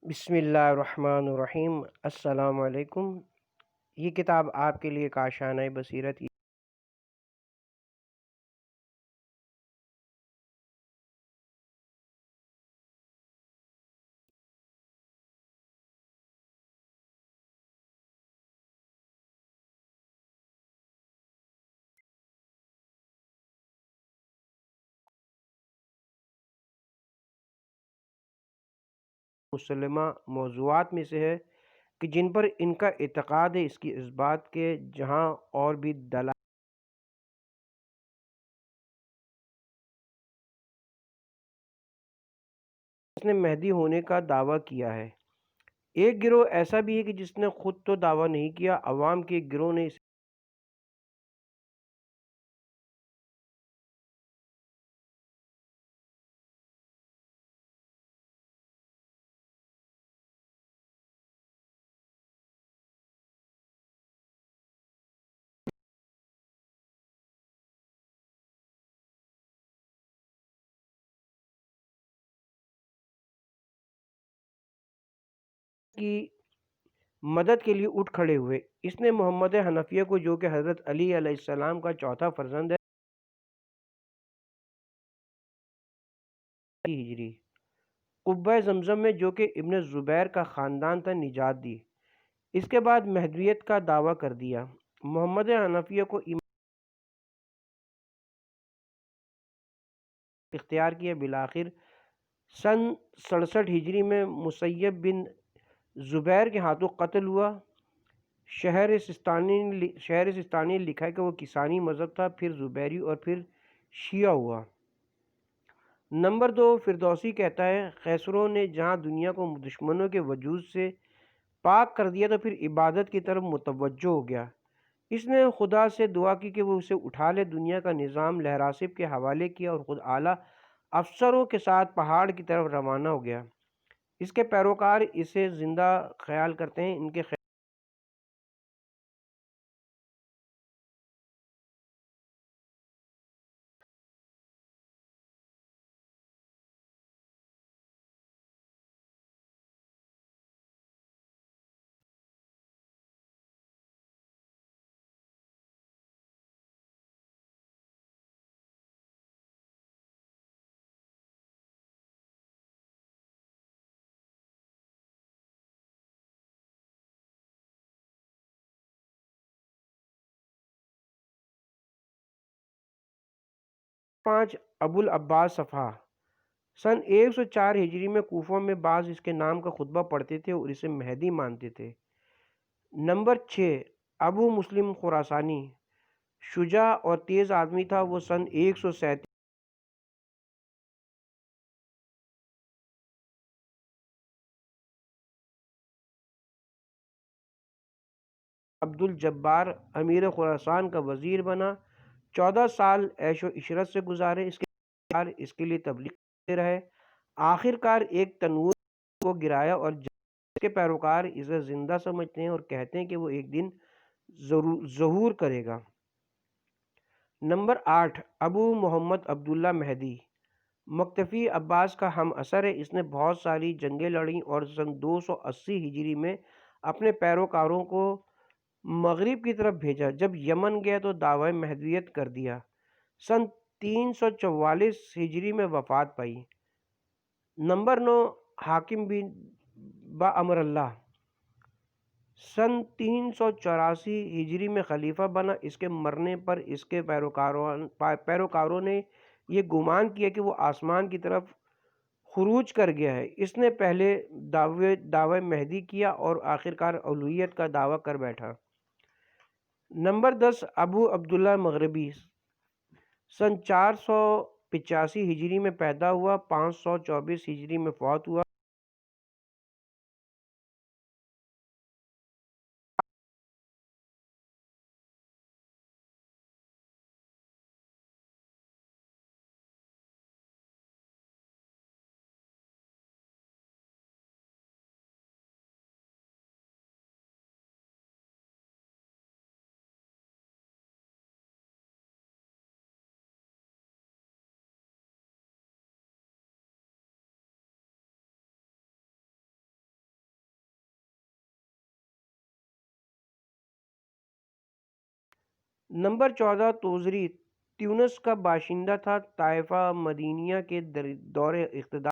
بسم اللہ الرحمن الرحیم۔ السلام علیکم۔ یہ کتاب آپ کے لیے کاشانہ بصیرت مسلمہ موضوعات میں سے ہے کہ جن پر ان کا اعتقاد ہے، اس کی اس بات کے جہاں اور بھی دلائل اس نے مہدی ہونے کا دعویٰ کیا ہے۔ ایک گروہ ایسا بھی ہے کہ جس نے خود تو دعویٰ نہیں کیا، عوام کے ایک گروہ نے کی مدد کے لیے اٹھ کھڑے ہوئے۔ اس نے محمد حنفیہ کو، جو کہ حضرت علی علیہ السلام کا چوتھا فرزند ہے، ہجری قبہ زمزم میں، جو کہ ابن زبیر کا خاندان تھا، نجات دی۔ اس کے بعد مہدویت کا دعویٰ کر دیا۔ محمد حنفیہ کو اختیار کیا۔ بالآخر سن 67 ہجری میں مسیب بن زبیر کے ہاتھوں قتل ہوا۔ شہر سستانی لکھا ہے کہ وہ کسانی مذہب تھا، پھر زبیری اور پھر شیعہ ہوا۔ نمبر 2، فردوسی کہتا ہے خسرو نے جہاں دنیا کو دشمنوں کے وجود سے پاک کر دیا تو پھر عبادت کی طرف متوجہ ہو گیا۔ اس نے خدا سے دعا کی کہ وہ اسے اٹھا لے، دنیا کا نظام لہراسب کے حوالے کیا اور خود اعلیٰ افسروں کے ساتھ پہاڑ کی طرف روانہ ہو گیا۔ اس کے پیروکار اسے زندہ خیال کرتے ہیں۔ ان کے پانچ، ابو العباس صفحہ سن 104 ہجری میں کوفہ میں بعض اس کے نام کا خطبہ پڑھتے تھے اور اسے مہدی مانتے تھے۔ نمبر 6، ابو مسلم خراسانی شجاع اور تیز آدمی تھا۔ وہ سن 137 عبد الجبار امیر خراسان کا وزیر بنا۔ 14 سال عیش و عشرت سے گزارے۔ اس کے لیے تبلیغ کرتے رہے۔ آخر کار ایک تنور کو گرایا اور اس کے پیروکار اسے زندہ سمجھتے ہیں اور کہتے ہیں کہ وہ ایک دن ظہور کرے گا۔ نمبر 8، ابو محمد عبداللہ مہدی مکتفی عباس کا ہم اثر ہے۔ اس نے بہت ساری جنگیں لڑیں اور سن 280 ہجری میں اپنے پیروکاروں کو مغرب کی طرف بھیجا۔ جب یمن گیا تو دعوی مہدویت کر دیا۔ سن 344 ہجری میں وفات پائی۔ نمبر 9، حاکم بن با امر اللہ سن 384 ہجری میں خلیفہ بنا۔ اس کے مرنے پر اس کے پیروکاروں نے یہ گمان کیا کہ وہ آسمان کی طرف خروج کر گیا ہے۔ اس نے پہلے دعوی مہدی کیا اور آخرکار الوہیت کا دعویٰ کر بیٹھا۔ نمبر 10، ابو عبداللہ مغربی سن 485 ہجری میں پیدا ہوا، 524 ہجری میں فوت ہوا۔ نمبر 14 توزری تیونس کا باشندہ تھا، طائفہ مدینیہ کے دور اقتدار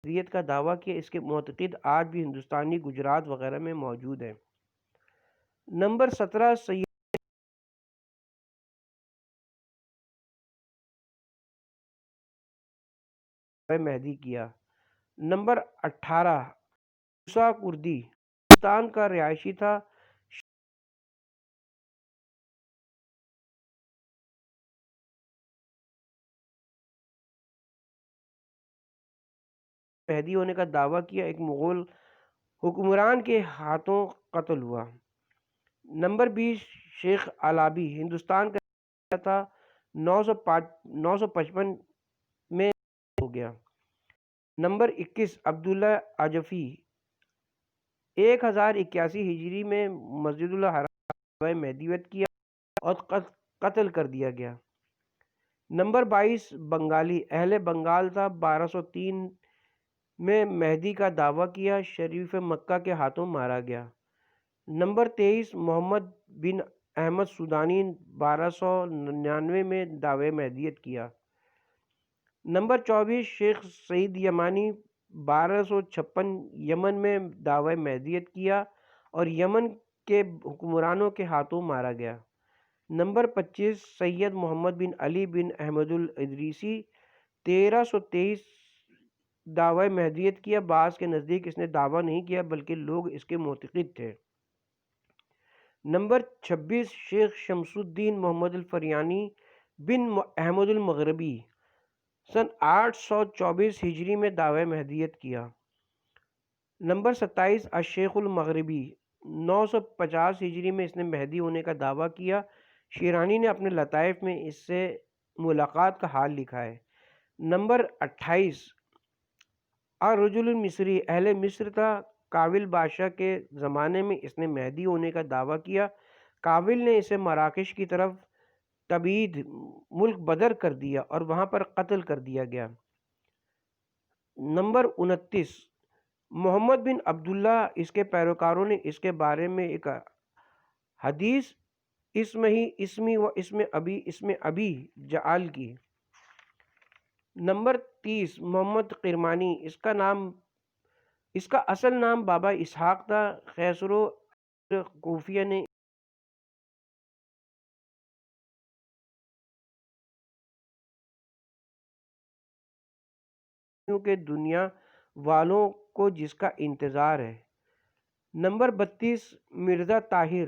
حیثیت کا دعویٰ کیا۔ اس کے معتقد آج بھی ہندوستانی گجرات وغیرہ میں موجود ہیں۔ نمبر 17 سید مہدی کیا۔ نمبر 18 موسیٰ کردی ہندوستان کا رہائشی تھا، مہدی ہونے کا دعویٰ کیا، ایک مغول حکمران کے ہاتھوں قتل ہوا۔ نمبر 20 شیخ علابی ہندوستان کا رہائشی تھا، 955 میں ہو گیا۔ نمبر 21 عبداللہ عجفی 1081 ہجری میں مسجد الحرام میں مہدیت کیا اور قتل کر دیا گیا۔ نمبر 22 بنگالی اہل بنگال تھا، 1203 میں مہدی کا دعویٰ کیا، شریف مکہ کے ہاتھوں مارا گیا۔ نمبر 23 محمد بن احمد سودانی 1299 میں دعوی مہدیت کیا۔ نمبر 24 شیخ سعید یمانی 1256 یمن میں دعوی مہدیت کیا اور یمن کے حکمرانوں کے ہاتھوں مارا گیا۔ نمبر 25 سید محمد بن علی بن احمد الادریسی 1323 دعوی مہدیت کیا، بعض کے نزدیک اس نے دعویٰ نہیں کیا بلکہ لوگ اس کے معتقد تھے۔ نمبر 26 شیخ شمس الدین محمد الفریانی بن احمد المغربی سن 824 ہجری میں دعوی مہدیت کیا۔ نمبر 27 الشیخ المغربی 950 ہجری میں اس نے مہدی ہونے کا دعویٰ کیا، شیرانی نے اپنے لطائف میں اس سے ملاقات کا حال لکھا ہے۔ نمبر 28 الرجل المصری اہل مصر تھا، کاول بادشاہ کے زمانے میں اس نے مہدی ہونے کا دعویٰ کیا، کاول نے اسے مراکش کی طرف تبعید ملک بدر کر دیا اور وہاں پر قتل کر دیا گیا۔ نمبر 29 محمد بن عبداللہ اس کے پیروکاروں نے اس کے بارے میں ایک حدیث اسم ہی اسمی و اسم ابی جعل کی۔ نمبر 30 محمد قرمانی اس کا اصل نام بابا اسحاق تھا، خیسرو کوفیہ نے کہ دنیا والوں کو جس کا انتظار ہے۔ نمبر 32 مرزا طاہر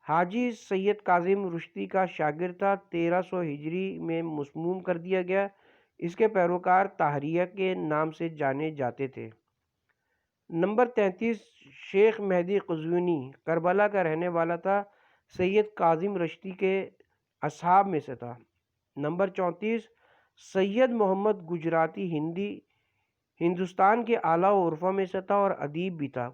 حاجی سید کاظم رشدی کا شاگرد تھا، 1300 ہجری میں مسموم کر دیا گیا، اس کے پیروکار طاہریہ کے نام سے جانے جاتے تھے۔ نمبر 33 شیخ مہدی قزوینی کربلا کا رہنے والا تھا، سید کاظم رشدی کے اصحاب میں سے تھا۔ نمبر 34 سید محمد گجراتی ہندوستان کے اعلیٰ و عرفا میں سے تھا اور ادیب بھی تھا۔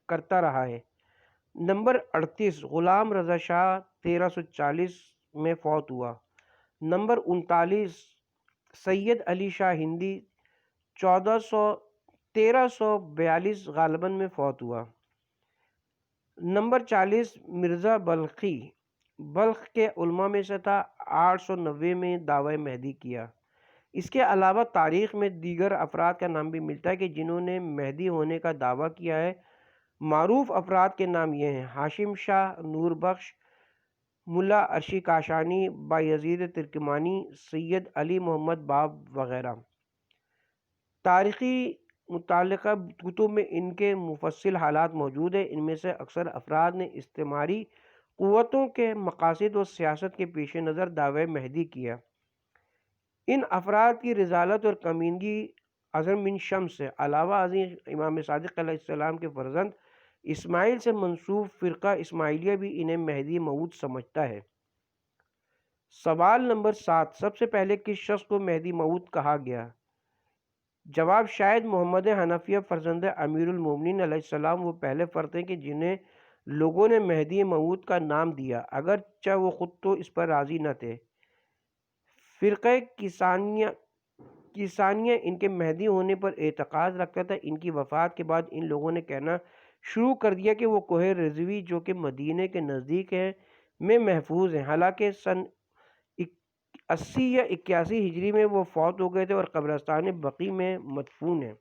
کرتا رہا ہے۔ نمبر 38 غلام رضا شاہ 1340 میں فوت ہوا۔ نمبر 39 سید علی شاہ ہندی 1342 غالباً میں فوت ہوا۔ نمبر 40 مرزا بلخی بلخ کے علماء میں سے تھا، 890 میں دعوی مہدی کیا۔ اس کے علاوہ تاریخ میں دیگر افراد کا نام بھی ملتا ہے کہ جنہوں نے مہدی ہونے کا دعویٰ کیا ہے۔ معروف افراد کے نام یہ ہیں: ہاشم شاہ، نور بخش، ملا عرشی کاشانی، بایزید ترکمانی، سید علی محمد باب وغیرہ۔ تاریخی متعلقہ کتب میں ان کے مفصل حالات موجود ہیں۔ ان میں سے اکثر افراد نے استعماری قوتوں کے مقاصد و سیاست کے پیش نظر دعوی مہدی کیا۔ ان افراد کی رذالت اور کمینگی اعظم بن شمس سے علاوہ ازیں امام صادق علیہ السلام کے فرزند اسماعیل سے منسوب فرقہ اسماعیلیہ بھی انہیں مہدی موعود سمجھتا ہے۔ سوال نمبر 7، سب سے پہلے کس شخص کو مہدی موعود کہا گیا؟ جواب، شاید محمد حنفیہ فرزند امیر المومنین علیہ السلام وہ پہلے فرد ہیں کہ جنہیں لوگوں نے مہدی موعود کا نام دیا، اگرچہ وہ خود تو اس پر راضی نہ تھے۔ فرقہ کیسانیہ ان کے مہدی ہونے پر اعتقاد رکھتا تھا۔ ان کی وفات کے بعد ان لوگوں نے کہنا شروع کر دیا کہ وہ کوہ رضوی جو کہ مدینے کے نزدیک ہے میں محفوظ ہیں، حالانکہ سن 80 یا 81 ہجری میں وہ فوت ہو گئے تھے اور قبرستان بقیع میں مدفون ہیں۔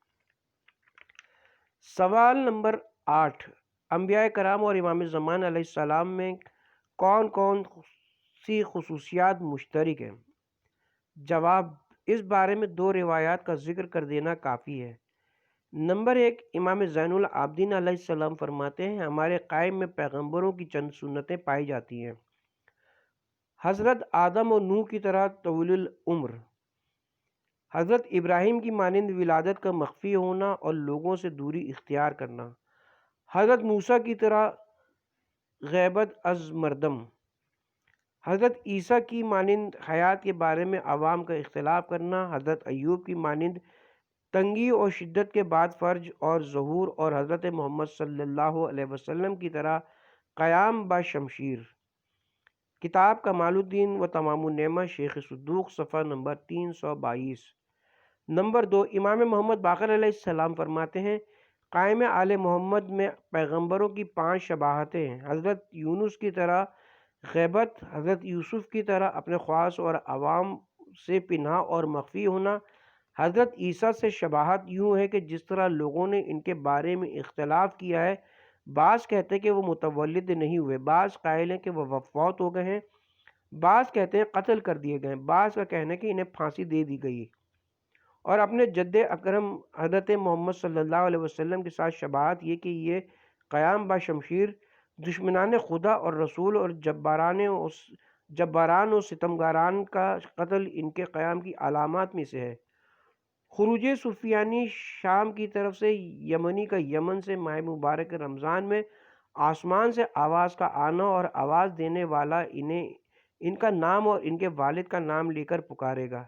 سوال نمبر 8، انبیاء کرام اور امام زمان علیہ السلام میں کون کون سی خصوصیات مشترک ہیں؟ جواب، اس بارے میں 2 روایات کا ذکر کر دینا کافی ہے۔ نمبر 1، امام زین العابدین علیہ السلام فرماتے ہیں، ہمارے قائم میں پیغمبروں کی چند سنتیں پائی جاتی ہیں۔ حضرت آدم و نوح کی طرح طویل العمر، حضرت ابراہیم کی مانند ولادت کا مخفی ہونا اور لوگوں سے دوری اختیار کرنا، حضرت موسیٰ کی طرح غیبت از مردم، حضرت عیسیٰ کی مانند حیات کے بارے میں عوام کا اختلاف کرنا، حضرت ایوب کی مانند تنگی اور شدت کے بعد فرج اور ظہور، اور حضرت محمد صلی اللہ علیہ وسلم کی طرح قیام با شمشیر۔ کتاب کمال الدین و تمام النعمہ، شیخ صدوق، صفحہ نمبر 322۔ نمبر 2، امام محمد باقر علیہ السلام فرماتے ہیں، قائم آل محمد میں پیغمبروں کی 5 شباہتیں ہیں: حضرت یونس کی طرح غیبت، حضرت یوسف کی طرح اپنے خواص اور عوام سے پنہاں اور مخفی ہونا، حضرت عیسیٰ سے شباہت یوں ہے کہ جس طرح لوگوں نے ان کے بارے میں اختلاف کیا ہے، بعض کہتے ہیں کہ وہ متولد نہیں ہوئے، بعض قائل ہیں کہ وہ فوت ہو گئے ہیں، بعض کہتے ہیں قتل کر دیے گئے، بعض کا کہنا ہے کہ انہیں پھانسی دے دی گئی، اور اپنے جد اکرم حضرت محمد صلی اللہ علیہ وسلم کے ساتھ شباہت یہ کہ یہ قیام با شمشیر دشمنان خدا اور رسول اور جباران و ستمگاران کا قتل ان کے قیام کی علامات میں سے ہے۔ خروج سفیانی شام کی طرف سے یمنی کا یمن سے ماہ مبارک رمضان میں آسمان سے آواز کا آنا اور آواز دینے والا انہیں ان کا نام اور ان کے والد کا نام لے کر پکارے گا۔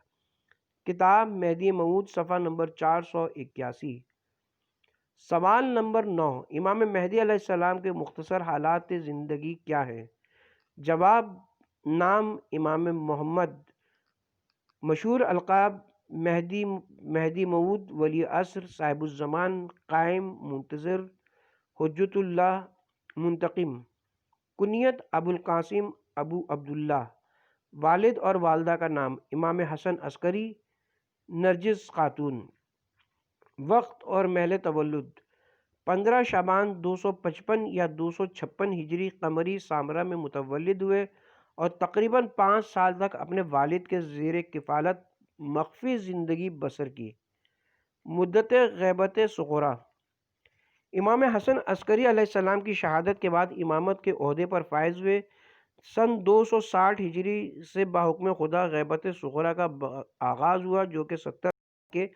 کتاب مہدی موعود، صفحہ نمبر 481۔ سوال نمبر 9، امام مہدی علیہ السلام کے مختصر حالات زندگی کیا ہیں؟ جواب، نام امام محمد، مشہور القاب مہدی موعود، ولی عصر، صاحب الزمان، قائم، منتظر، حجت اللہ، منتقم۔ کنیت ابو القاسم، ابو عبداللہ۔ والد اور والدہ کا نام، امام حسن عسکری، نرجس خاتون۔ وقت اور محل تولد، 15 شعبان 255 یا 256 ہجری قمری سامرہ میں متولد ہوئے اور تقریباً 5 سال تک اپنے والد کے زیر کفالت مخفی زندگی بسر کی۔ مدت غیبت صغریٰ، امام حسن عسکری علیہ السلام کی شہادت کے بعد امامت کے عہدے پر فائز ہوئے۔ سن 260 ہجری سے بحکم خدا غیبت صغریٰ کا آغاز ہوا جو کہ 70 کے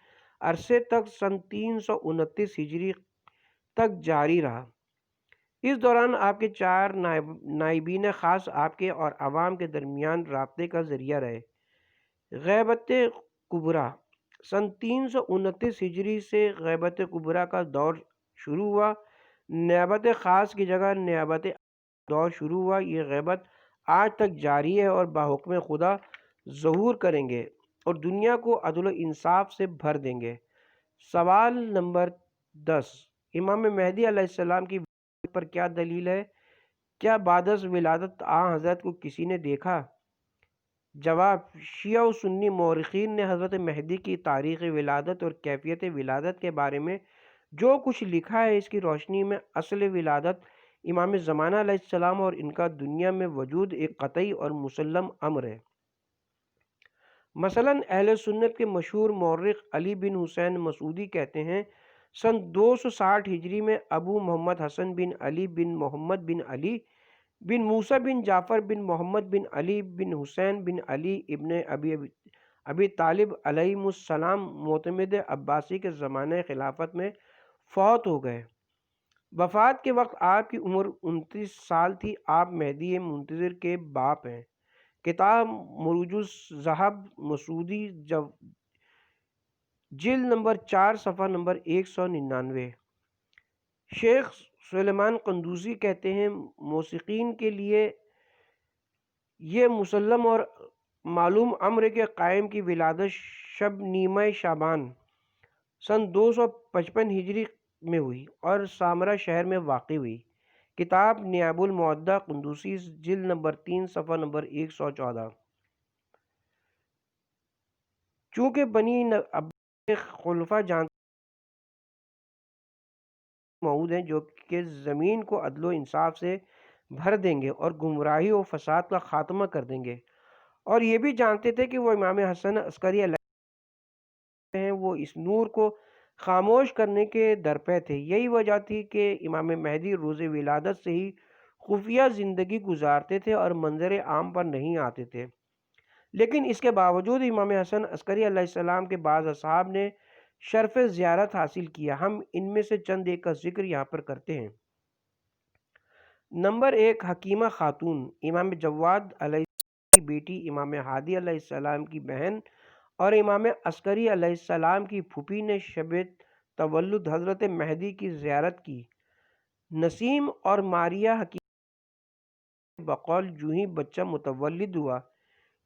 عرصے تک سن 329 ہجری تک جاری رہا۔ اس دوران آپ کے 4 نائبین خاص آپ کے اور عوام کے درمیان رابطے کا ذریعہ رہے۔ غیبت کبریٰ، سن 329 ہجری سے غیبت کبریٰ کا دور شروع ہوا۔ نیابت خاص کی جگہ نیابت دور شروع ہوا۔ یہ غیبت آج تک جاری ہے اور بحکم خدا ظہور کریں گے اور دنیا کو عدل و انصاف سے بھر دیں گے۔ سوال نمبر 10، امام مہدی علیہ السلام کی ولادت پر کیا دلیل ہے؟ کیا بعد از ولادت حضرت کو کسی نے دیکھا؟ جواب، شیعہ و سنی مورخین نے حضرت مہدی کی تاریخ ولادت اور کیفیت ولادت کے بارے میں جو کچھ لکھا ہے اس کی روشنی میں اصل ولادت امام زمانہ علیہ السلام اور ان کا دنیا میں وجود ایک قطعی اور مسلم امر ہے۔ مثلاً اہل سنت کے مشہور مورخ علی بن حسین مسعودی کہتے ہیں سن 260 ہجری میں ابو محمد حسن بن علی بن محمد بن علی بن موسیٰ بن جعفر بن محمد بن علی بن حسین بن علی ابن ابی طالب علیہ السلام معتمد عباسی کے زمانہ خلافت میں فوت ہو گئے۔ وفات کے وقت آپ کی عمر 29 سال تھی۔ آپ مہدی منتظر کے باپ ہیں۔ کتاب مروج الذہب مسعودی جلد نمبر 4 صفحہ نمبر 199۔ شیخ سلیمان قندوزی کہتے ہیں موسیقین کے لیے یہ مسلم اور معلوم امر ہے کہ قائم کی ولادت شب نیمہ شعبان سن 255 ہجری میں ہوئی اور سامرا شہر میں واقع ہوئی۔ کتاب نیاب المعدہ قندوسی جلد نمبر 3 صفحہ نمبر 114۔ چونکہ بنی عباس کے خلفاء جانتے موعود ہیں جو کہ زمین کو عدل و انصاف سے بھر دیں گے اور گمراہی و فساد کا خاتمہ کر دیں گے، اور یہ بھی جانتے تھے کہ وہ امام حسن عسکری علیہ ہیں، وہ اس نور کو خاموش کرنے کے درپے تھے۔ یہی وجہ تھی کہ امام مہدی روز ولادت سے ہی خفیہ زندگی گزارتے تھے اور منظر عام پر نہیں آتے تھے، لیکن اس کے باوجود امام حسن عسکری علیہ السلام کے بعض اصحاب نے شرف زیارت حاصل کیا۔ ہم ان میں سے چند ایک کا ذکر یہاں پر کرتے ہیں۔ نمبر 1، حکیمہ خاتون، امام جواد علیہ السلام کی بیٹی، امام ہادی علیہ السلام کی بہن اور امام عسکری علیہ السلام کی پھوپھی نے شب تولد حضرت مہدی کی زیارت کی۔ نسیم اور ماریہ حکیمہ بقول جو ہی بچہ متولد ہوا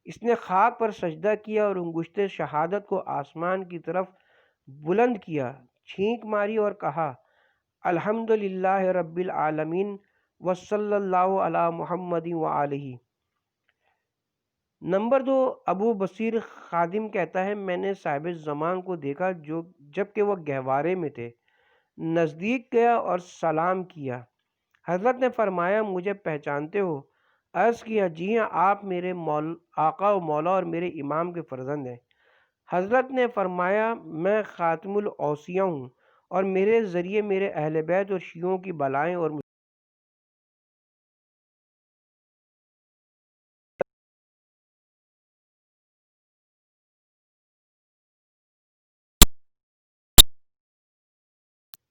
اس نے خاک پر سجدہ کیا اور انگشت شہادت کو آسمان کی طرف بلند کیا، چھینک ماری اور کہا الحمدللہ رب العالمین وصلی اللہ علی محمد وآلہ۔ نمبر 2، ابو بصیر خادم کہتا ہے میں نے صاحب زمان کو دیکھا جب کہ وہ گہوارے میں تھے، نزدیک گیا اور سلام کیا۔ حضرت نے فرمایا مجھے پہچانتے ہو؟ عرض کیا جی ہاں، آپ میرے آقا و مولا اور میرے امام کے فرزند ہیں۔ حضرت نے فرمایا میں خاتم الاوصیاء ہوں اور میرے ذریعے میرے اہل بیت اور شیعوں کی بلائیں اور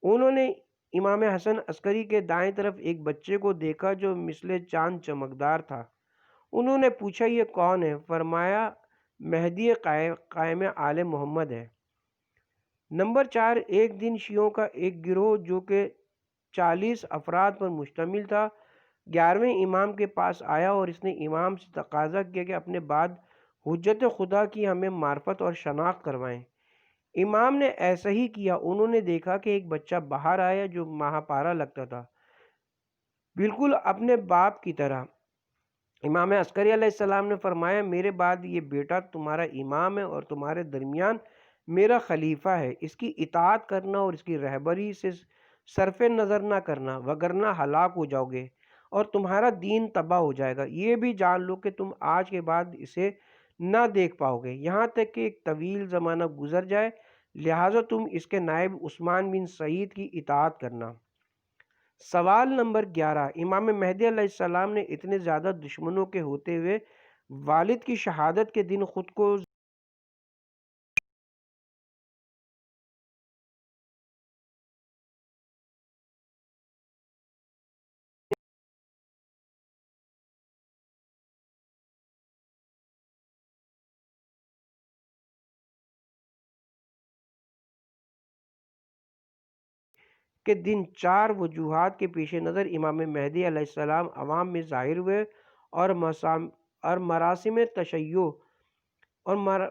انہوں نے امام حسن عسکری کے دائیں طرف ایک بچے کو دیکھا جو مثل چاند چمکدار تھا۔ انہوں نے پوچھا یہ کون ہے؟ فرمایا مہدی قائم آل محمد ہے۔ نمبر 4، ایک دن شیعوں کا ایک گروہ جو کہ 40 افراد پر مشتمل تھا 11ویں امام کے پاس آیا اور اس نے امام سے تقاضا کیا کہ اپنے بعد حجت خدا کی ہمیں معرفت اور شناخت کروائیں۔ امام نے ایسا ہی کیا۔ انہوں نے دیکھا کہ ایک بچہ باہر آیا جو ماہ پارا لگتا تھا، بالکل اپنے باپ کی طرح۔ امام عسکری علیہ السلام نے فرمایا میرے بعد یہ بیٹا تمہارا امام ہے اور تمہارے درمیان میرا خلیفہ ہے، اس کی اطاعت کرنا اور اس کی رہبری سے صرف نظر نہ کرنا، وگرنہ ہلاک ہو جاؤ گے اور تمہارا دین تباہ ہو جائے گا۔ یہ بھی جان لو کہ تم آج کے بعد اسے نہ دیکھ پاؤ گے یہاں تک کہ ایک طویل زمانہ گزر جائے، لہٰذا تم اس کے نائب عثمان بن سعید کی اطاعت کرنا۔ سوال نمبر 11، امام مہدی علیہ السلام نے اتنے زیادہ دشمنوں کے ہوتے ہوئے والد کی شہادت کے دن خود کو کے دن 4 وجوہات کے پیش نظر امام مہدی علیہ السلام عوام میں ظاہر ہوئے اور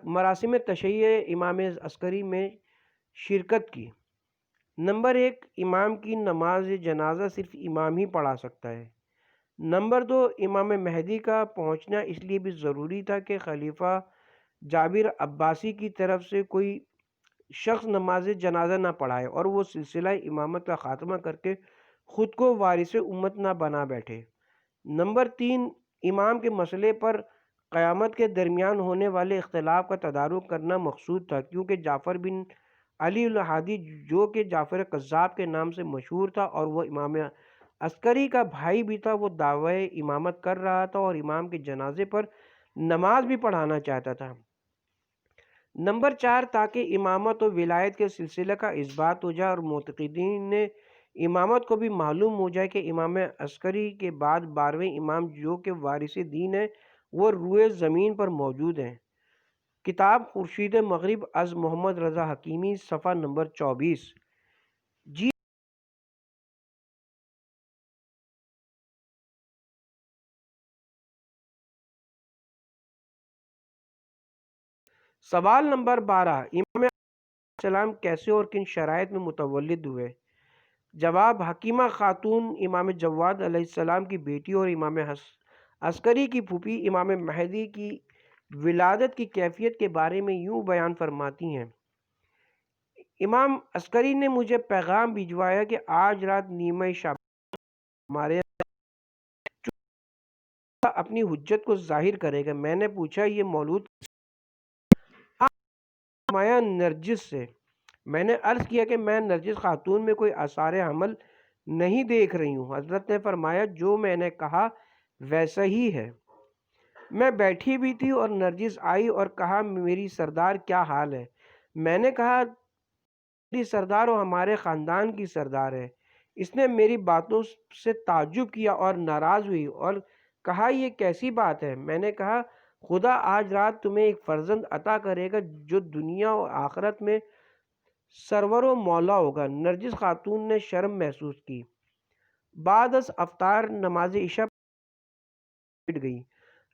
مراسم تشیع امام عسکری میں شرکت کی۔ نمبر 1، امام کی نماز جنازہ صرف امام ہی پڑھا سکتا ہے۔ نمبر 2، امام مہدی کا پہنچنا اس لیے بھی ضروری تھا کہ خلیفہ جابر عباسی کی طرف سے کوئی شخص نماز جنازہ نہ پڑھائے اور وہ سلسلہ امامت کا خاتمہ کر کے خود کو وارث امت نہ بنا بیٹھے۔ نمبر 3، امام کے مسئلے پر قیامت کے درمیان ہونے والے اختلاف کا تدارک کرنا مقصود تھا، کیونکہ جعفر بن علی الہادی جو کہ جعفر قذاب کے نام سے مشہور تھا اور وہ امام عسکری کا بھائی بھی تھا، وہ دعوی امامت کر رہا تھا اور امام کے جنازے پر نماز بھی پڑھانا چاہتا تھا۔ نمبر 4، تاکہ امامت و ولایت کے سلسلہ کا اثبات ہو جائے اور معتقدین امامت کو بھی معلوم ہو جائے کہ امام عسکری کے بعد 12ویں امام جو کہ وارث دین ہے وہ روئے زمین پر موجود ہیں۔ کتاب خورشید مغرب از محمد رضا حکیمی، صفحہ نمبر 24۔ جی، سوال نمبر 12، امام علیہ السلام کیسے اور کن شرائط میں متولد ہوئے؟ جواب، حکیمہ خاتون امام جواد علیہ السلام کی بیٹی اور امام عسکری کی پھوپھی امام مہدی کی ولادت کی کیفیت کے بارے میں یوں بیان فرماتی ہیں: امام عسکری نے مجھے پیغام بھجوایا کہ آج رات نیمہ شعبان ہمارے اپنی حجت کو ظاہر کرے گا۔ میں نے پوچھا، یہ مولود؟ فرمایا، نرجس سے۔ میں نے عرض کیا کہ میں نرجس خاتون میں کوئی آثار حمل نہیں دیکھ رہی ہوں۔ حضرت نے فرمایا، جو میں نے کہا ویسا ہی ہے۔ میں بیٹھی بھی تھی اور نرجس آئی اور کہا، میری سردار کیا حال ہے؟ میں نے کہا، میری سردار وہ ہمارے خاندان کی سردار ہے۔ اس نے میری باتوں سے تعجب کیا اور ناراض ہوئی اور کہا، یہ کیسی بات ہے؟ میں نے کہا، خدا آج رات تمہیں ایک فرزند عطا کرے گا جو دنیا و آخرت میں سرور و مولا ہوگا۔ نرجس خاتون نے شرم محسوس کی۔ بعد از افطار نماز عشاء پڑھ گئی۔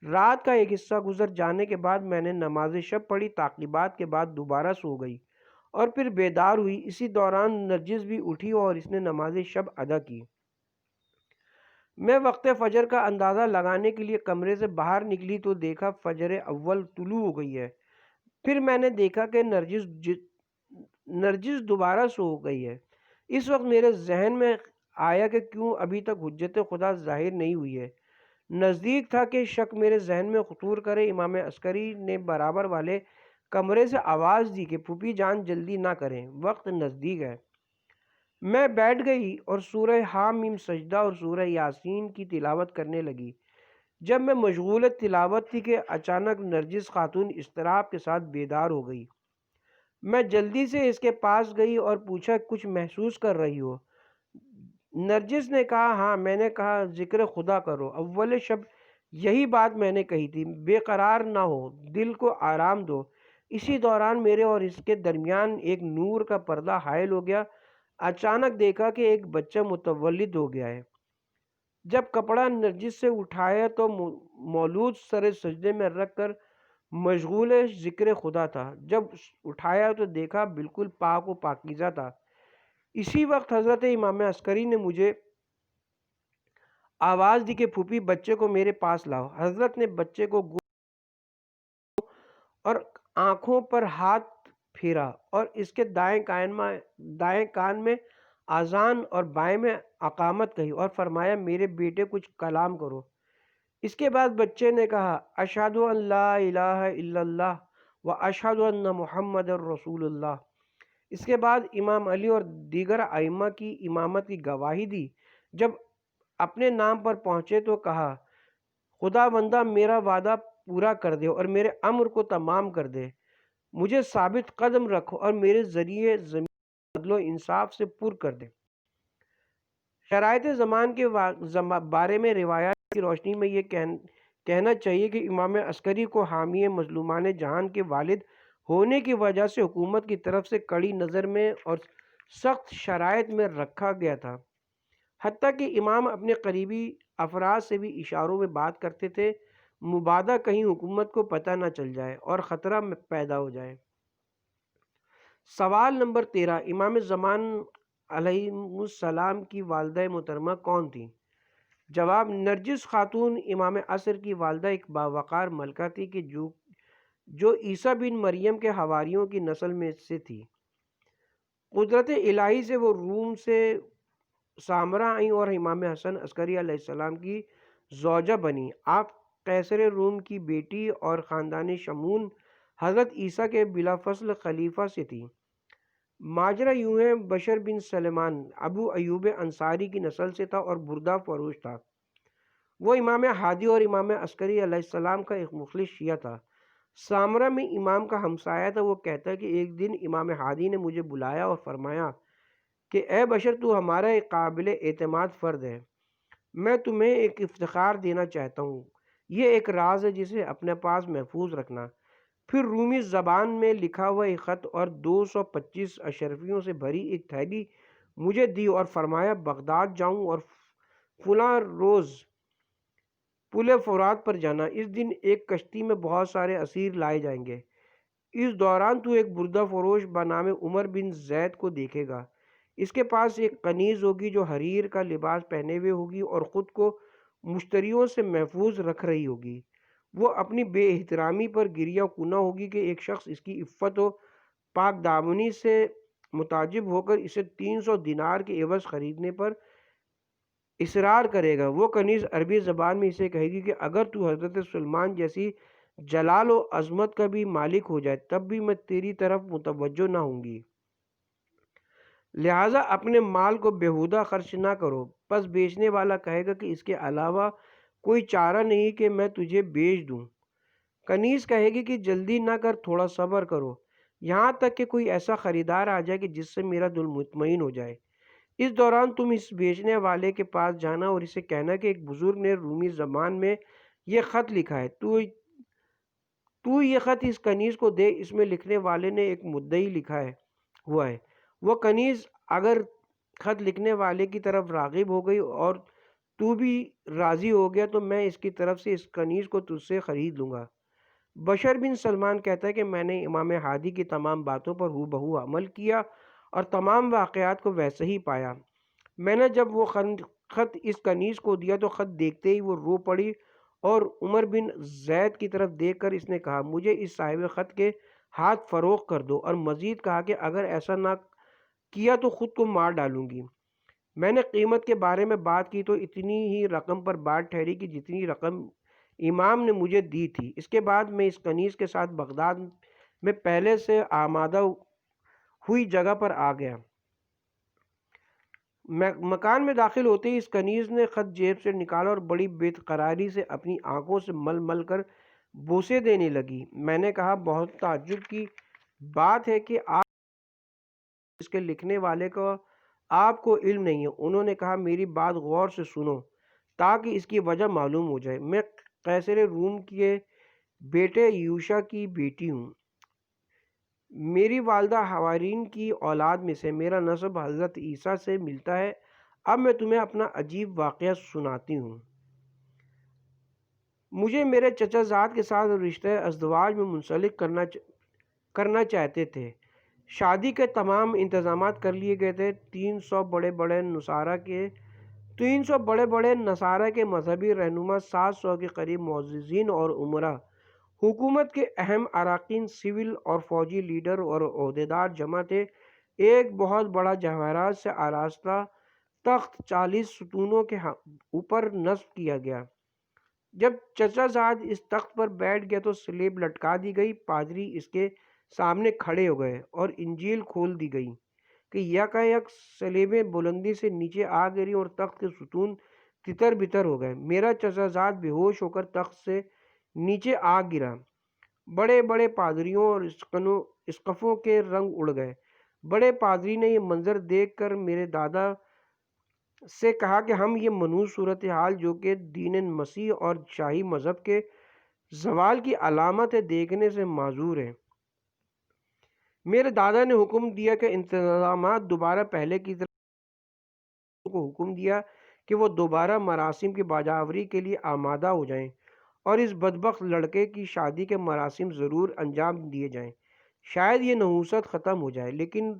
رات کا ایک حصہ گزر جانے کے بعد میں نے نماز شب پڑھی، تعقیبات کے بعد دوبارہ سو گئی اور پھر بیدار ہوئی۔ اسی دوران نرجس بھی اٹھی اور اس نے نماز شب ادا کی۔ میں وقت فجر کا اندازہ لگانے کے لیے کمرے سے باہر نکلی تو دیکھا فجر اول طلوع ہو گئی ہے۔ پھر میں نے دیکھا کہ نرجس دوبارہ سو گئی ہے۔ اس وقت میرے ذہن میں آیا کہ کیوں ابھی تک حجت خدا ظاہر نہیں ہوئی ہے۔ نزدیک تھا کہ شک میرے ذہن میں خطور کرے۔ امام عسکری نے برابر والے کمرے سے آواز دی کہ پھوپھی جان جلدی نہ کریں، وقت نزدیک ہے۔ میں بیٹھ گئی اور سورہ حامیم سجدہ اور سورہ یاسین کی تلاوت کرنے لگی۔ جب میں مشغول تلاوت تھی کہ اچانک نرجس خاتون اضطراب کے ساتھ بیدار ہو گئی۔ میں جلدی سے اس کے پاس گئی اور پوچھا، کچھ محسوس کر رہی ہو؟ نرجس نے کہا، ہاں۔ میں نے کہا، ذکر خدا کرو، اول شب یہی بات میں نے کہی تھی، بے قرار نہ ہو، دل کو آرام دو۔ اسی دوران میرے اور اس کے درمیان ایک نور کا پردہ حائل ہو گیا۔ اچانک دیکھا کہ ایک بچہ متولد ہو گیا ہے۔ جب کپڑا نرجس سے اٹھایا تو مولود سر سجدے میں رکھ کر مشغول ذکر خدا تھا۔ جب اٹھایا تو دیکھا بالکل پاک و پاکیزہ تھا۔ اسی وقت حضرت امام عسکری نے مجھے آواز دی کہ پھوپھی بچے کو میرے پاس لاؤ۔ حضرت نے بچے کو اور آنکھوں پر ہاتھ پھیرا اور اس کے دائیں کان میں اذان اور بائیں میں اقامت کہی اور فرمایا، میرے بیٹے کچھ کلام کرو۔ اس کے بعد بچے نے کہا، اشہد ان لا الہ الا اللہ و اشہد ان محمد رسول اللہ۔ اس کے بعد امام علی اور دیگر ائمہ کی امامت کی گواہی دی۔ جب اپنے نام پر پہنچے تو کہا، خدا بندہ میرا وعدہ پورا کر دے اور میرے امر کو تمام کر دے، مجھے ثابت قدم رکھ اور میرے ذریعے زمین عدل و انصاف سے پر کر دے۔ شرائط زمان کے بارے میں روایات کی روشنی میں یہ کہنا چاہیے کہ امام عسکری کو حامی مظلومان جہان کے والد ہونے کی وجہ سے حکومت کی طرف سے کڑی نظر میں اور سخت شرائط میں رکھا گیا تھا، حتیٰ کہ امام اپنے قریبی افراد سے بھی اشاروں میں بات کرتے تھے، مبادا کہیں حکومت کو پتہ نہ چل جائے اور خطرہ پیدا ہو جائے۔ سوال نمبر 13، امام زمان علیہ السلام کی والدہ محترمہ کون تھیں؟ جواب، نرجس خاتون امام عصر کی والدہ ایک باوقار ملکہ تھی کہ جو عیسیٰ بن مریم کے حواریوں کی نسل میں سے تھی۔ قدرت الہی سے وہ روم سے سامرہ آئیں اور امام حسن عسکری علیہ السلام کی زوجہ بنی۔ آپ قیصر روم کی بیٹی اور خاندان شمون حضرت عیسیٰ کے بلافاصل خلیفہ سے تھی۔ ماجرا یوں ہے، بشر بن سلمان ابو ایوب انصاری کی نسل سے تھا اور بردہ فروش تھا۔ وہ امام ہادی اور امام عسکری علیہ السلام کا ایک مخلص شیعہ تھا۔ سامرہ میں امام کا ہمسایہ تھا۔ وہ کہتا ہے کہ ایک دن امام ہادی نے مجھے بلایا اور فرمایا کہ اے بشر، تو ہمارا ایک قابل اعتماد فرد ہے، میں تمہیں ایک افتخار دینا چاہتا ہوں، یہ ایک راز ہے جسے اپنے پاس محفوظ رکھنا۔ پھر رومی زبان میں لکھا ہوا ایک خط اور 225 اشرفیوں سے بھری ایک تھیلی مجھے دی اور فرمایا بغداد جاؤں اور فلاں روز پل فرات پر جانا، اس دن ایک کشتی میں بہت سارے اسیر لائے جائیں گے، اس دوران تو ایک بردہ فروش بنام عمر بن زید کو دیکھے گا، اس کے پاس ایک کنیز ہوگی جو حریر کا لباس پہنے ہوئے ہوگی اور خود کو مشتریوں سے محفوظ رکھ رہی ہوگی، وہ اپنی بے احترامی پر گریہ کنہ ہوگی کہ ایک شخص اس کی عفت و پاک دامنی سے متعجب ہو کر اسے 300 دینار کے عوض خریدنے پر اصرار کرے گا۔ وہ کنیز عربی زبان میں اسے کہے گی کہ اگر تو حضرت سلمان جیسی جلال و عظمت کا بھی مالک ہو جائے تب بھی میں تیری طرف متوجہ نہ ہوں گی، لہٰذا اپنے مال کو بیہودہ خرچ نہ کرو۔ پس بیچنے والا کہے گا کہ اس کے علاوہ کوئی چارہ نہیں کہ میں تجھے بیچ دوں۔ کنیز کہے گی کہ جلدی نہ کر، تھوڑا صبر کرو، یہاں تک کہ کوئی ایسا خریدار آ جائے کہ جس سے میرا دل مطمئن ہو جائے۔ اس دوران تم اس بیچنے والے کے پاس جانا اور اسے کہنا کہ ایک بزرگ نے رومی زبان میں یہ خط لکھا ہے، تو یہ خط اس کنیز کو دے، اس میں لکھنے والے نے ایک مدعی لکھا ہوا ہے۔ وہ کنیز اگر خط لکھنے والے کی طرف راغب ہو گئی اور تو بھی راضی ہو گیا تو میں اس کی طرف سے اس کنیز کو تجھ سے خرید لوں گا۔ بشر بن سلمان کہتا ہے کہ میں نے امام ہادی کی تمام باتوں پر ہو بہو عمل کیا اور تمام واقعات کو ویسے ہی پایا۔ میں نے جب وہ خط اس کنیز کو دیا تو خط دیکھتے ہی وہ رو پڑی اور عمر بن زید کی طرف دیکھ کر اس نے کہا مجھے اس صاحب خط کے ہاتھ فروخت کر دو، اور مزید کہا کہ اگر ایسا نہ کیا تو خود کو مار ڈالوں گی۔ میں نے قیمت کے بارے میں بات کی تو اتنی ہی رقم پر بات ٹھہری کہ جتنی رقم امام نے مجھے دی تھی۔ اس کے بعد میں اس کنیز کے ساتھ بغداد میں پہلے سے آمادہ ہوئی جگہ پر آ گیا۔ مکان میں داخل ہوتے ہی اس کنیز نے خط جیب سے نکالا اور بڑی بے قراری سے اپنی آنکھوں سے مل مل کر بوسے دینے لگی۔ میں نے کہا بہت تعجب کی بات ہے کہ آپ اس کے لکھنے والے کا آپ کو علم نہیں ہے۔ انہوں نے کہا میری بات غور سے سنو تاکہ اس کی وجہ معلوم ہو جائے۔ میں قیصر روم کے بیٹے یوشع کی بیٹی ہوں، میری والدہ حوارین کی اولاد میں سے، میرا نسب حضرت عیسیٰ سے ملتا ہے۔ اب میں تمہیں اپنا عجیب واقعہ سناتی ہوں۔ مجھے میرے چچا زاد کے ساتھ رشتہ ازدواج میں منسلک کرنا چاہتے تھے۔ شادی کے تمام انتظامات کر لیے گئے تھے۔ 300 بڑے نصارہ کے مذہبی رہنما، 700 کے قریب معززین اور امراء، حکومت کے اہم اراکین، سول اور فوجی لیڈر اور عہدیدار جمع تھے۔ ایک بہت بڑا جواہرات سے آراستہ تخت 40 ستونوں کے اوپر نصب کیا گیا۔ جب چچا زاد اس تخت پر بیٹھ گیا تو سلیب لٹکا دی گئی، پادری اس کے سامنے کھڑے ہو گئے اور انجیل کھول دی گئی کہ یکایک سلیبیں بلندی سے نیچے آ گریں اور تخت کے ستون تتر بتر ہو گئے۔ میرا چچا زاد بے ہوش ہو کر تخت سے نیچے آ گرا۔ بڑے بڑے پادریوں اور اسقفوں کے رنگ اڑ گئے۔ بڑے پادری نے یہ منظر دیکھ کر میرے دادا سے کہا کہ ہم یہ منحوس صورتحال جو کہ دین مسیح اور شاہی مذہب کے زوال کی علامت ہے دیکھنے سے معذور ہیں۔ میرے دادا نے حکم دیا کہ انتظامات دوبارہ پہلے کی طرح کو حکم دیا کہ وہ دوبارہ مراسم کی باجاوری کے لیے آمادہ ہو جائیں اور اس بدبخت لڑکے کی شادی کے مراسم ضرور انجام دیے جائیں، شاید یہ نحوست ختم ہو جائے۔ لیکن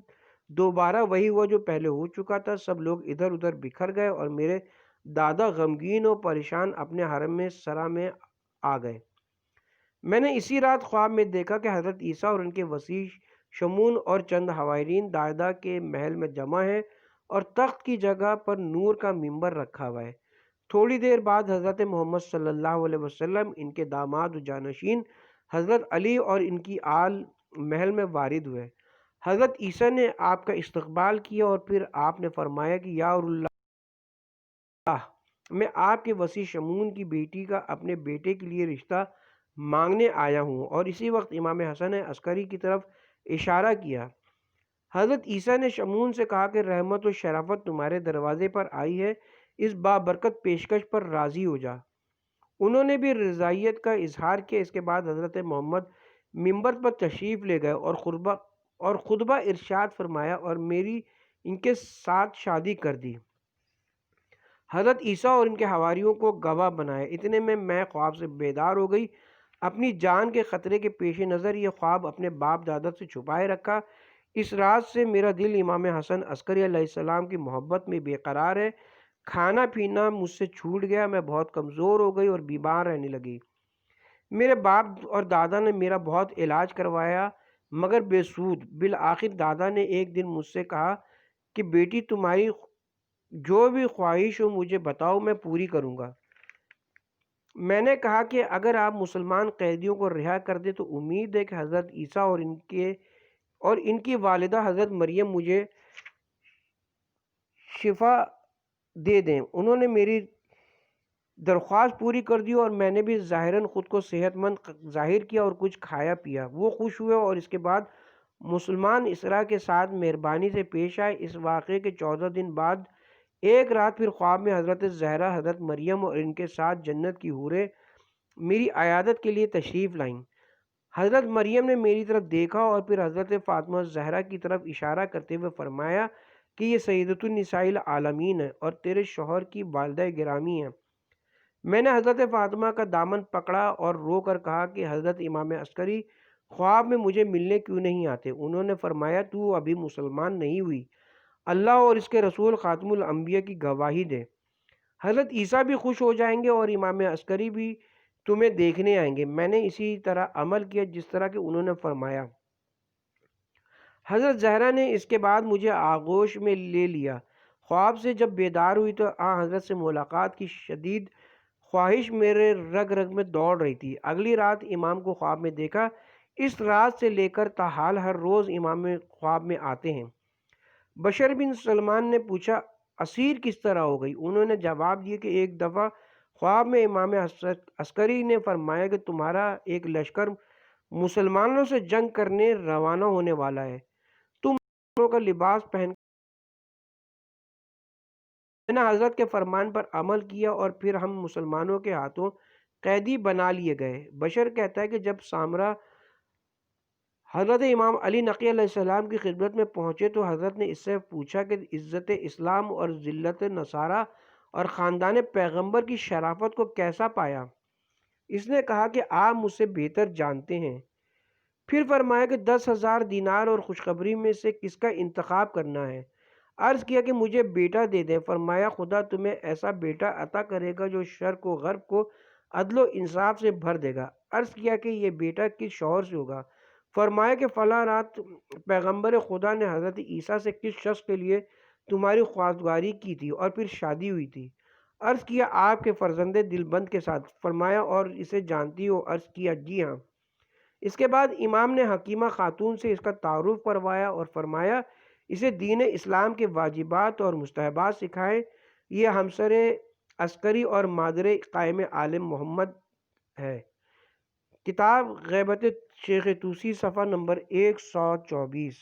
دوبارہ وہی ہوا جو پہلے ہو چکا تھا۔ سب لوگ ادھر ادھر بکھر گئے اور میرے دادا غمگین و پریشان اپنے حرم میں سرا میں آ گئے۔ میں نے اسی رات خواب میں دیکھا کہ حضرت عیسیٰ اور ان کے وسیع شمون اور چند حوارین دادا کے محل میں جمع ہیں اور تخت کی جگہ پر نور کا منبر رکھا ہوا ہے۔ تھوڑی دیر بعد حضرت محمد صلی اللہ علیہ وسلم، ان کے داماد و جانشین حضرت علی اور ان کی آل محل میں وارد ہوئے۔ حضرت عیسیٰ نے آپ کا استقبال کیا اور پھر آپ نے فرمایا کہ یا اللہ، میں آپ کے وسیع شمون کی بیٹی کا اپنے بیٹے کے لیے رشتہ مانگنے آیا ہوں۔ اور اسی وقت امام حسن عسکری کی طرف اشارہ کیا۔ حضرت عیسیٰ نے شمون سے کہا کہ رحمت و شرافت تمہارے دروازے پر آئی ہے، اس بابرکت پیشکش پر راضی ہو جا۔ انہوں نے بھی رضائیت کا اظہار کیا۔ اس کے بعد حضرت محمد منبر پر تشریف لے گئے اور خطبہ ارشاد فرمایا اور میری ان کے ساتھ شادی کر دی۔ حضرت عیسیٰ اور ان کے حواریوں کو گواہ بنایا۔ اتنے میں خواب سے بیدار ہو گئی۔ اپنی جان کے خطرے کے پیش نظر یہ خواب اپنے باپ دادا سے چھپائے رکھا۔ اس رات سے میرا دل امام حسن عسکری علیہ السلام کی محبت میں بے قرار ہے۔ کھانا پینا مجھ سے چھوٹ گیا، میں بہت کمزور ہو گئی اور بیمار رہنے لگی۔ میرے باپ اور دادا نے میرا بہت علاج کروایا مگر بے سود۔ بالآخر دادا نے ایک دن مجھ سے کہا کہ بیٹی، تمہاری جو بھی خواہش ہو مجھے بتاؤ، میں پوری کروں گا۔ میں نے کہا کہ اگر آپ مسلمان قیدیوں کو رہا کر دیں تو امید ہے کہ حضرت عیسیٰ اور ان کی والدہ حضرت مریم مجھے شفا دے دیں۔ انہوں نے میری درخواست پوری کر دی اور میں نے بھی ظاہراً خود کو صحت مند ظاہر کیا اور کچھ کھایا پیا۔ وہ خوش ہوئے اور اس کے بعد مسلمان اسرا کے ساتھ مہربانی سے پیش آئے۔ اس واقعے کے 14 دن بعد ایک رات پھر خواب میں حضرت زہرا، حضرت مریم اور ان کے ساتھ جنت کی حوریں میری عیادت کے لیے تشریف لائیں۔ حضرت مریم نے میری طرف دیکھا اور پھر حضرت فاطمہ زہرا کی طرف اشارہ کرتے ہوئے فرمایا کہ یہ سیدۃ النساء العالمین ہے اور تیرے شوہر کی والدہ گرامی ہیں۔ میں نے حضرت فاطمہ کا دامن پکڑا اور رو کر کہا کہ حضرت امام عسکری خواب میں مجھے ملنے کیوں نہیں آتے؟ انہوں نے فرمایا تو ابھی مسلمان نہیں ہوئی، اللہ اور اس کے رسول خاتم الانبیاء کی گواہی دے۔ حضرت عیسیٰ بھی خوش ہو جائیں گے اور امام عسکری بھی تمہیں دیکھنے آئیں گے۔ میں نے اسی طرح عمل کیا جس طرح کہ انہوں نے فرمایا۔ حضرت زہرا نے اس کے بعد مجھے آغوش میں لے لیا۔ خواب سے جب بیدار ہوئی تو حضرت سے ملاقات کی شدید خواہش میرے رگ رگ میں دوڑ رہی تھی۔ اگلی رات امام کو خواب میں دیکھا۔ اس رات سے لے کر تاحال ہر روز امام خواب میں آتے ہیں۔ بشر بن سلمان نے پوچھا اسیر کس طرح ہو گئی؟ انہوں نے جواب دیا کہ ایک دفعہ خواب میں امام عسکری نے فرمایا کہ تمہارا ایک لشکر مسلمانوں سے جنگ کرنے روانہ ہونے والا ہے، تم مسلمانوں کا لباس پہن کر۔ میں نے حضرت کے فرمان پر عمل کیا اور پھر ہم مسلمانوں کے ہاتھوں قیدی بنا لیے گئے۔ بشر کہتا ہے کہ جب سامرا حضرت امام علی نقی علیہ السلام کی خدمت میں پہنچے تو حضرت نے اس سے پوچھا کہ عزت اسلام اور ذلت نصارہ اور خاندان پیغمبر کی شرافت کو کیسا پایا؟ اس نے کہا کہ آپ مجھ سے بہتر جانتے ہیں۔ پھر فرمایا کہ 10,000 دینار اور خوشخبری میں سے کس کا انتخاب کرنا ہے؟ عرض کیا کہ مجھے بیٹا دے دیں۔ فرمایا خدا تمہیں ایسا بیٹا عطا کرے گا جو شرق و غرب کو عدل و انصاف سے بھر دے گا۔ عرض کیا کہ یہ بیٹا کس شوہر سے ہوگا؟ فرمایا کہ فلاں رات پیغمبر خدا نے حضرت عیسیٰ سے کس شخص کے لیے تمہاری خواستگاری کی تھی اور پھر شادی ہوئی تھی؟ عرض کیا آپ کے فرزند دلبند کے ساتھ۔ فرمایا اور اسے جانتی ہو؟ عرض کیا جی ہاں۔ اس کے بعد امام نے حکیمہ خاتون سے اس کا تعارف کروایا اور فرمایا اسے دین اسلام کے واجبات اور مستحبات سکھائیں۔ یہ ہمسر عسکری اور مادر قائم عالم محمد ہے۔ کتاب غیبت شیخ طوسی، صفحہ نمبر 124۔